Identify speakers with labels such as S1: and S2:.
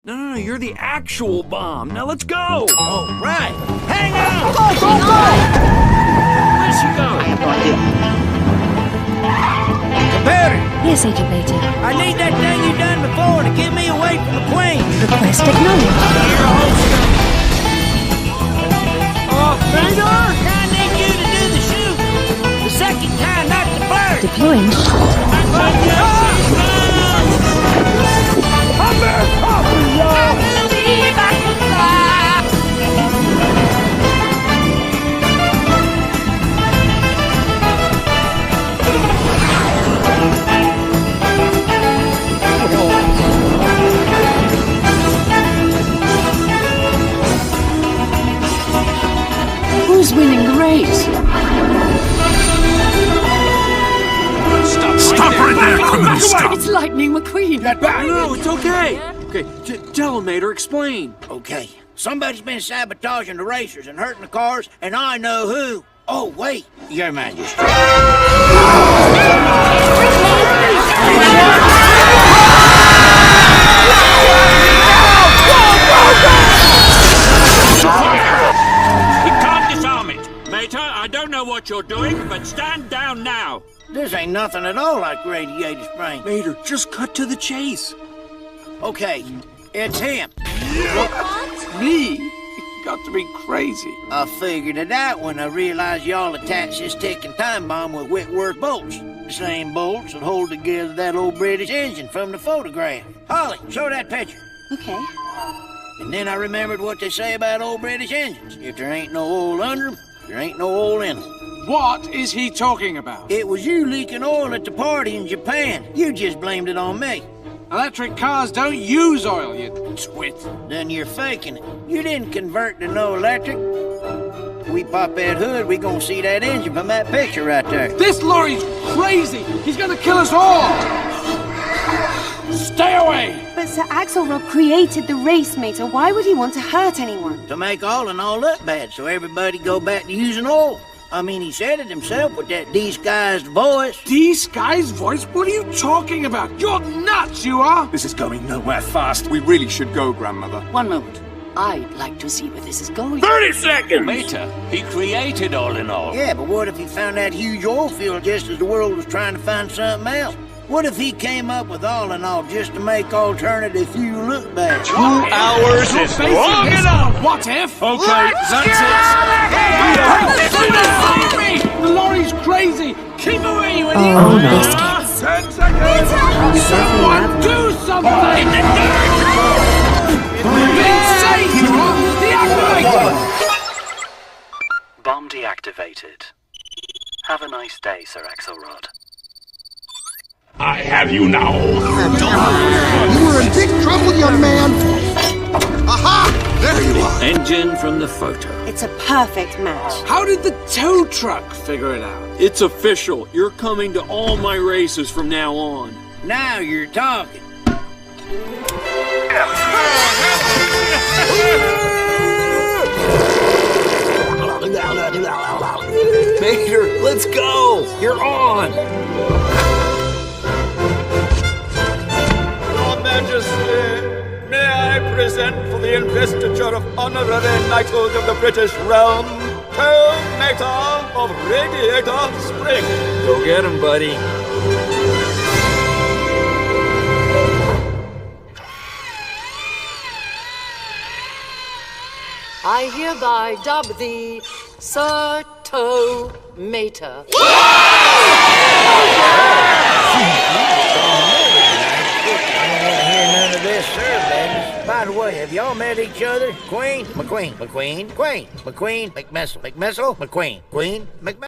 S1: No, you're the actual bomb. Now let's go!
S2: Oh, right. Hang on!
S1: Go! Where'd she go?
S3: I have no idea.
S2: Computer,
S4: Yes, Agent Beta.
S2: I need that thing you done before to get me away from the Queen.
S4: Request acknowledged.
S2: Bender? I need you to do the shoot. The second time, not the first.
S4: Deploying.
S5: Who's winning the race?
S6: Stop right there, criminal scum!
S5: It's Lightning McQueen.
S1: No, it's okay. Okay, tell him, Mater, explain.
S2: Okay, somebody's been sabotaging the racers and hurting the cars, and I know who. Oh, wait, Your Majesty.
S7: He can't disarm it. Mater, I don't know what you're doing, but stand down now.
S2: This ain't nothing at all like Radiator Springs.
S1: Mater, just cut to the chase.
S2: Okay, it's him.
S5: Me? You got to be crazy.
S2: I figured it out when I realized y'all attached this ticking time bomb with Whitworth bolts. The same bolts that hold together that old British engine from the photograph. Holly, show that picture.
S4: Okay.
S2: And then I remembered what they say about old British engines. If there ain't no oil under them, there ain't no oil in them.
S5: What is he talking about?
S2: It was you leaking oil at the party in Japan. You just blamed it on me.
S5: Electric cars don't use oil, you twit.
S2: Then you're faking it. You didn't convert to no electric. We pop that hood, we gonna see that engine from that picture right there.
S5: This lorry's crazy. He's gonna kill us all. Stay away.
S4: But Sir Alexrod created the race, Mater. Why would he want to hurt anyone?
S2: To make all in all look bad, so everybody go back to using oil. I mean, he said it himself with that disguised voice.
S5: Disguised voice? What are you talking about? You're nuts, you are.
S6: This is going nowhere fast. We really should go, Grandmother.
S8: One moment. I'd like to see where this is going.
S1: 30 seconds!
S7: Mater, he created all in all.
S2: Yeah, but what if he found that huge oil field just as the world was trying to find something else? What if he came up with all in all just to make alternative fuel look bad?
S1: 2 hours is long enough!
S5: What if?
S1: Okay, that's it.
S5: The lorry's crazy. Keep away, you idiot.
S4: Oh, biscuits.
S6: 10 seconds!
S5: Someone do something! Insane, you are! Deactivate!
S9: Bomb deactivated. Have a nice day, Sir Alexrod.
S6: I have you now.
S3: You were in big trouble, young man. Aha! There you are.
S1: Engine from the photo.
S4: It's a perfect match.
S5: How did the tow truck figure it out?
S1: It's official. You're coming to all my races from now on.
S2: Now you're talking.
S1: Mater, let's go! You're on!
S10: Your Majesty, may I present for the investiture of honorary knighthood of the British realm, Co-Mater of Radiator Springs.
S1: Go get him, buddy.
S8: I hereby dub thee Sir Tow Mater.
S2: None of this, sir, baby. By the way, have y'all met each other? McQueen, McQueen, McQueen, Queen, McQueen, McMissile, McMissile, McQueen, Queen, McMissile.